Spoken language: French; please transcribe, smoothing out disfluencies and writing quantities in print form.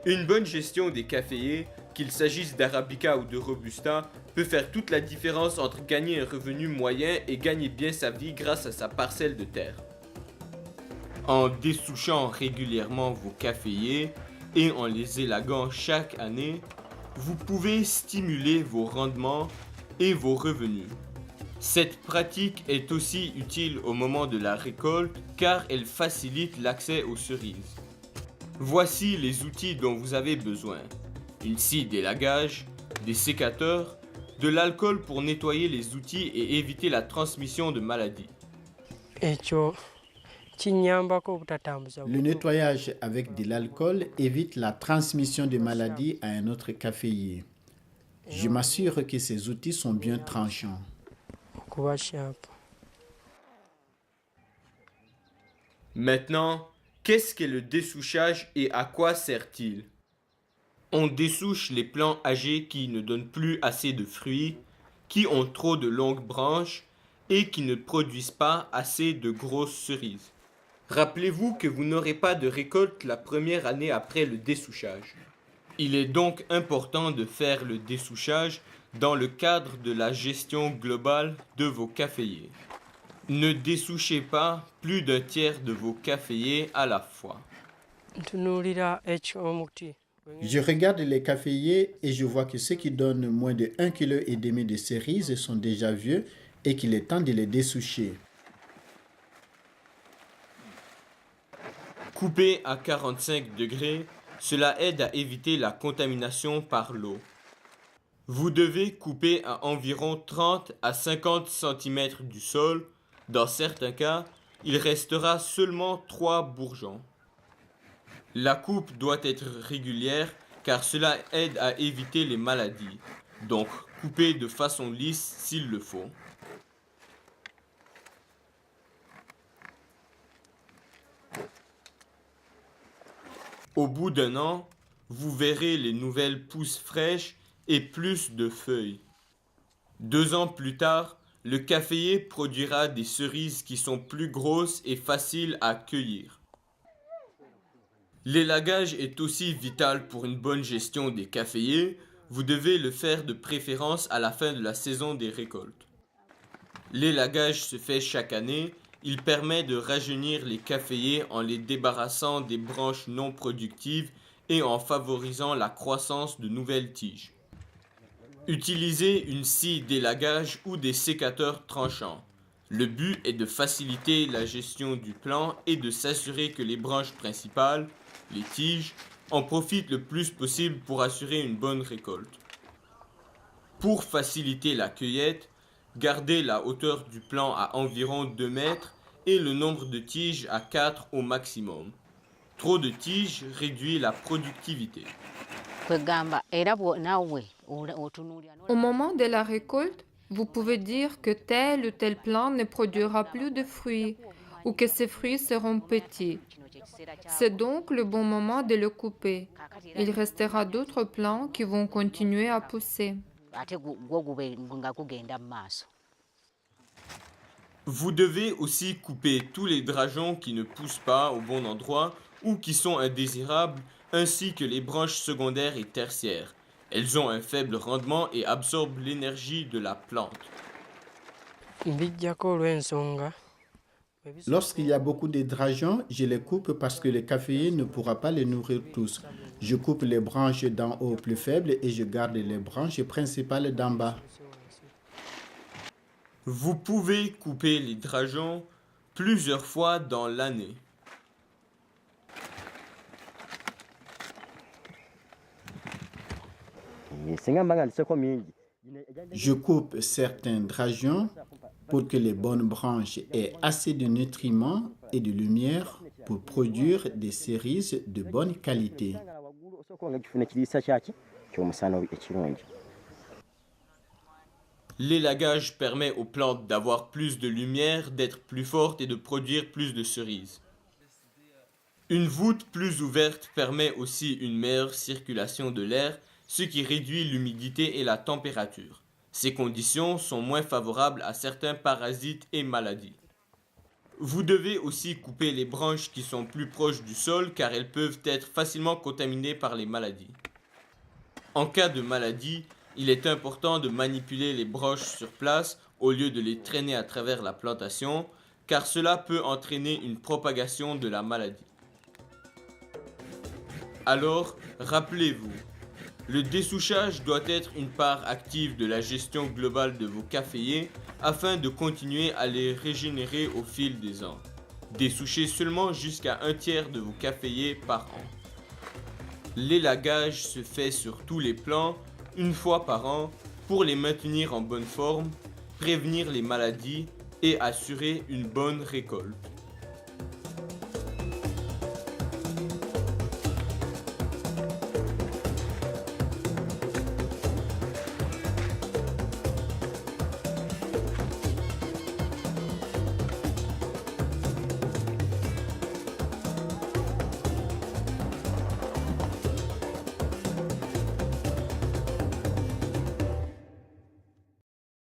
Une bonne gestion des caféiers, qu'il s'agisse d'Arabica ou de Robusta, peut faire toute la différence entre gagner un revenu moyen et gagner bien sa vie grâce à sa parcelle de terre. En dessouchant régulièrement vos caféiers et en les élaguant chaque année, vous pouvez stimuler vos rendements et vos revenus. Cette pratique est aussi utile au moment de la récolte car elle facilite l'accès aux cerises. Voici les outils dont vous avez besoin. Une scie d'élagage, des sécateurs, de l'alcool pour nettoyer les outils et éviter la transmission de maladies. Le nettoyage avec de l'alcool évite la transmission de maladies à un autre caféier. Je m'assure que ces outils sont bien tranchants. Maintenant, qu'est-ce qu'est le dessouchage et à quoi sert-il? On dessouche les plants âgés qui ne donnent plus assez de fruits, qui ont trop de longues branches et qui ne produisent pas assez de grosses cerises. Rappelez-vous que vous n'aurez pas de récolte la première année après le dessouchage. Il est donc important de faire le dessouchage dans le cadre de la gestion globale de vos caféiers. Ne dessouchez pas plus d'un tiers de vos caféiers à la fois. Je regarde les caféiers et je vois que ceux qui donnent moins de 1,5 kg de cerises sont déjà vieux et qu'il est temps de les dessoucher. Couper à 45 degrés, cela aide à éviter la contamination par l'eau. Vous devez couper à environ 30 à 50 cm du sol. Dans certains cas, il restera seulement 3 bourgeons. La coupe doit être régulière car cela aide à éviter les maladies. Donc, coupez de façon lisse s'il le faut. Au bout d'un an, vous verrez les nouvelles pousses fraîches et plus de feuilles. 2 ans plus tard, le caféier produira des cerises qui sont plus grosses et faciles à cueillir. L'élagage est aussi vital pour une bonne gestion des caféiers. Vous devez le faire de préférence à la fin de la saison des récoltes. L'élagage se fait chaque année. Il permet de rajeunir les caféiers en les débarrassant des branches non productives et en favorisant la croissance de nouvelles tiges. Utilisez une scie d'élagage ou des sécateurs tranchants. Le but est de faciliter la gestion du plant et de s'assurer que les branches principales, les tiges, en profitent le plus possible pour assurer une bonne récolte. Pour faciliter la cueillette, gardez la hauteur du plant à environ 2 mètres et le nombre de tiges à 4 au maximum. Trop de tiges réduit la productivité. Au moment de la récolte, vous pouvez dire que tel ou tel plant ne produira plus de fruits ou que ses fruits seront petits. C'est donc le bon moment de le couper. Il restera d'autres plants qui vont continuer à pousser. Vous devez aussi couper tous les drageons qui ne poussent pas au bon endroit ou qui sont indésirables, ainsi que les branches secondaires et tertiaires. Elles ont un faible rendement et absorbent l'énergie de la plante. Lorsqu'il y a beaucoup de drageons, je les coupe parce que le caféier ne pourra pas les nourrir tous. Je coupe les branches d'en haut plus faibles et je garde les branches principales d'en bas. Vous pouvez couper les drageons plusieurs fois dans l'année. Je coupe certains drageons pour que les bonnes branches aient assez de nutriments et de lumière pour produire des cerises de bonne qualité. L'élagage permet aux plantes d'avoir plus de lumière, d'être plus fortes et de produire plus de cerises. Une voûte plus ouverte permet aussi une meilleure circulation de l'air, ce qui réduit l'humidité et la température. Ces conditions sont moins favorables à certains parasites et maladies. Vous devez aussi couper les branches qui sont plus proches du sol car elles peuvent être facilement contaminées par les maladies. En cas de maladie, il est important de manipuler les branches sur place au lieu de les traîner à travers la plantation car cela peut entraîner une propagation de la maladie. Alors, rappelez-vous, le dessouchage doit être une part active de la gestion globale de vos caféiers afin de continuer à les régénérer au fil des ans. Dessouchez seulement jusqu'à 1/3 de vos caféiers par an. L'élagage se fait sur tous les plants, une fois par an, pour les maintenir en bonne forme, prévenir les maladies et assurer une bonne récolte.